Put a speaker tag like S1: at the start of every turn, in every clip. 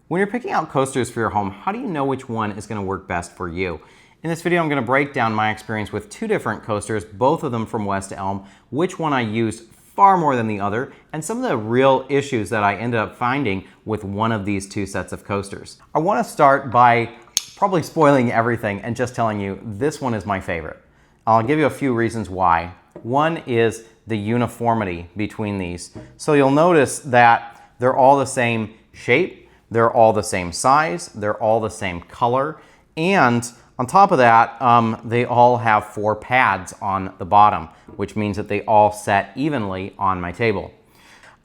S1: When you're picking out coasters for your home, how do you know which one is going to work best for you? In this video, I'm going to break down my experience with two different coasters, both of them from West Elm, which one I use far more than the other, and some of the real issues that I ended up finding with one of these two sets of coasters. I want to start by probably spoiling everything and just telling you this one is my favorite. I'll give you a few reasons why. One is the uniformity between these. So you'll notice that they're all the same shape, they're all the same size, they're all the same color, and on top of that, they all have 4 pads on the bottom, which means that they all set evenly on my table.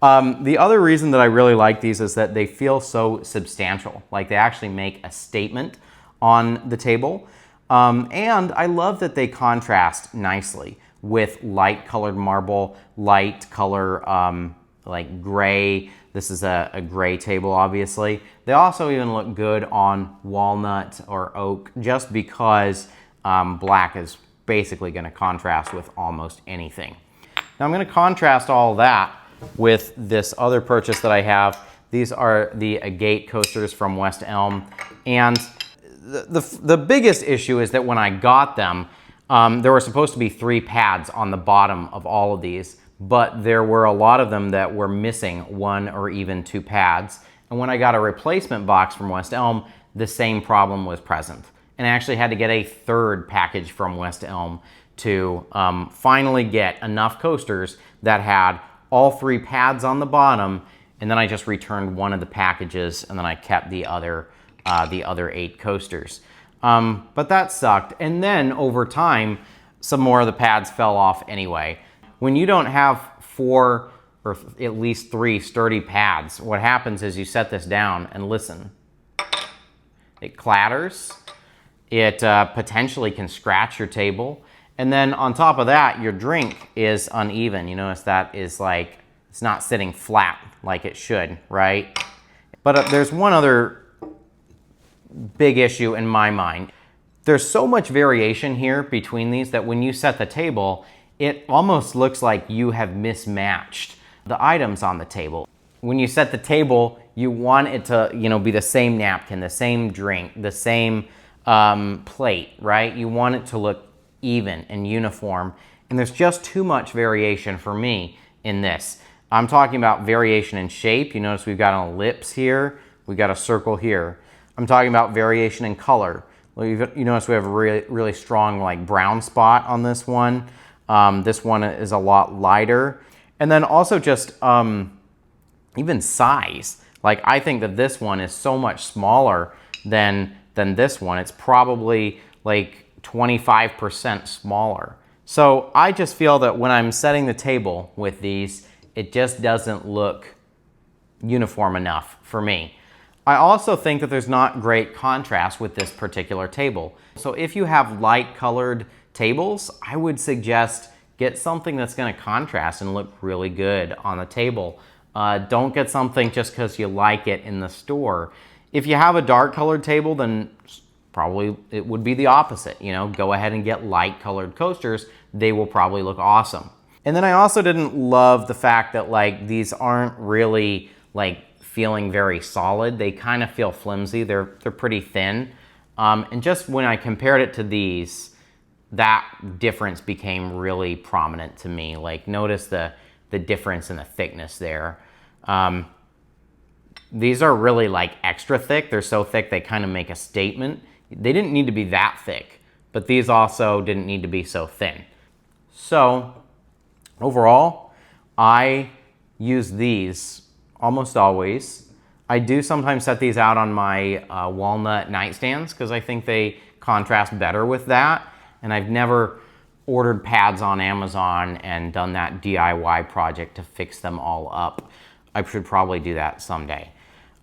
S1: The other reason that I really like these is that they feel so substantial, like they actually make a statement on the table. And I love that they contrast nicely with light colored marble, light color like gray. This is a gray table, obviously. They also even look good on walnut or oak, just because black is basically going to contrast with almost anything. Now I'm going to contrast all that with this other purchase that I have. These are the Agate coasters from West Elm, and the biggest issue is that when I got them, there were supposed to be 3 pads on the bottom of all of these, but there were a lot of them that were missing 1 or even 2 pads. And when I got a replacement box from West Elm, the same problem was present. And I actually had to get a 3rd package from West Elm to finally get enough coasters that had all 3 pads on the bottom, and then I just returned 1 of the packages, and then I kept the other 8 coasters. But that sucked. And then over time, some more of the pads fell off anyway. When you don't have 4 or at least 3 sturdy pads, what happens is you set this down and listen. It clatters. It potentially can scratch your table. And then on top of that, your drink is uneven. You notice that is like, it's not sitting flat like it should, right? But there's one other big issue in my mind. There's so much variation here between these that when you set the table, it almost looks like you have mismatched the items on the table. When you set the table, you want it to, be the same napkin, the same drink, the same plate, right? You want it to look even and uniform, and there's just too much variation for me in this. I'm talking about variation in shape. You notice we've got an ellipse here, we've got a circle here. I'm talking about variation in color. You notice we have a really strong like brown spot on this one. This one is a lot lighter. And then also just even size. Like I think that this one is so much smaller than this one. It's probably like 25% smaller. So I just feel that when I'm setting the table with these, it just doesn't look uniform enough for me. I also think that there's not great contrast with this particular table. So if you have light colored tables, I would suggest get something that's going to contrast and look really good on the table. Don't get something just because you like it in the store. If you have a dark colored table, then probably it would be the opposite. Go ahead and get light colored coasters. They will probably look awesome. And then I also didn't love the fact that like these aren't really like feeling very solid. They kind of feel flimsy. They're pretty thin. And just when I compared it to these, that difference became really prominent to me. Like notice the difference in the thickness there. These are really like extra thick. They're so thick they kind of make a statement. They didn't need to be that thick, but these also didn't need to be so thin. So overall, I use these almost always. I do sometimes set these out on my walnut nightstands because I think they contrast better with that. And I've never ordered pads on Amazon and done that DIY project to fix them all up. I should probably do that someday.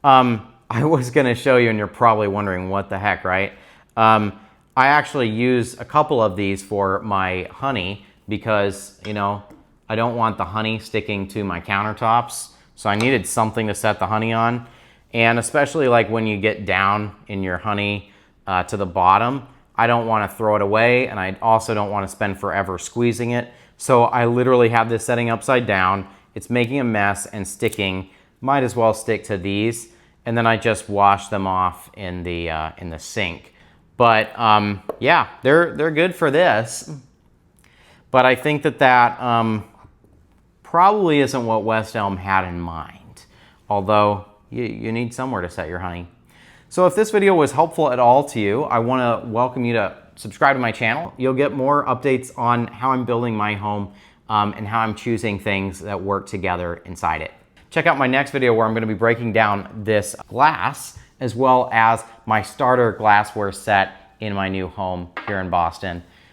S1: I was going to show you, and you're probably wondering what the heck, right? I actually use a couple of these for my honey because, I don't want the honey sticking to my countertops. So I needed something to set the honey on. And especially like when you get down in your honey to the bottom, I don't want to throw it away, and I also don't want to spend forever squeezing it. So I literally have this setting upside down. It's making a mess and sticking. Might as well stick to these. and then I just wash them off in the sink. But yeah, they're good for this. But I think that probably isn't what West Elm had in mind. Although you need somewhere to set your honey. So if this video was helpful at all to you, I want to welcome you to subscribe to my channel. You'll get more updates on how I'm building my home and how I'm choosing things that work together inside it. Check out my next video where I'm going to be breaking down this glass as well as my starter glassware set in my new home here in Boston.